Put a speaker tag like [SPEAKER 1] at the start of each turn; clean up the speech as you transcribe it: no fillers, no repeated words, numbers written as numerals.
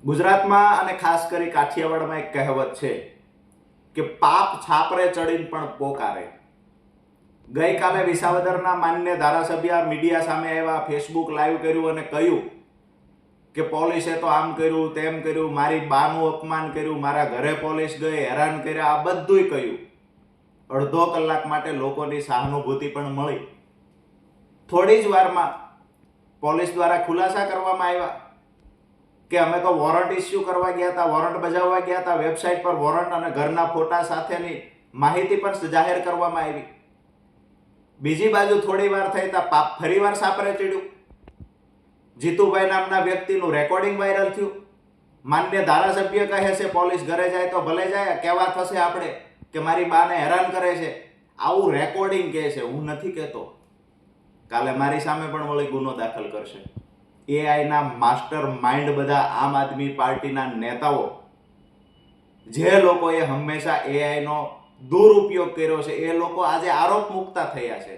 [SPEAKER 1] ગુજરાતમાં અને ખાસ કરી કાઠિયાવાડમાં એક કહેવત છે કે પાપ છાપરે ચડીને પણ પોકારે. ગઈકાલે વિસાવદરના માન્ય ધારાસભ્ય મીડિયા સામે આવ્યા, ફેસબુક લાઈવ કર્યું અને કહ્યું કે પોલીસે તો આમ કર્યું તેમ કર્યું, મારી બાનું અપમાન કર્યું, મારા ઘરે પોલીસ ગઈ, હેરાન કર્યા, આ બધુંય કહ્યું. અડધો કલાક માટે લોકોની સહાનુભૂતિ પણ મળી. થોડી જ વારમાં પોલીસ દ્વારા ખુલાસા કરવામાં આવ્યા કે અમે તો વોરંટ ઇસ્યુ કરવા ગયા હતા, વોરંટ બજાવવા ગયા હતા. વેબસાઇટ પર વોરંટ અને ઘરના ફોટા સાથેની માહિતી પણ જાહેર કરવામાં આવી. બીજી બાજુ થોડી વાર થઈ તા પાપ ફરીવાર સાપરે ચડ્યું. જીતુભાઈ નામના વ્યક્તિનું રેકોર્ડિંગ વાયરલ થયું. માન્ય ધારાસભ્ય કહે છે પોલીસ ઘરે જાય તો ભલે જાય, કેવા થશે આપણે કે મારી બાને હેરાન કરે છે. આવું રેકોર્ડિંગ કહે છે, હું નથી કહેતો. કાલે મારી સામે પણ વળી ગુનો દાખલ કરશે. એઆઈના માસ્ટર માઇન્ડ બધા આમ આદમી પાર્ટીના નેતાઓ, જે લોકોએ હંમેશા એઆઈનો દુરુપયોગ કર્યો છે, એ લોકો આજે આરોપ મુકતા થયા છે.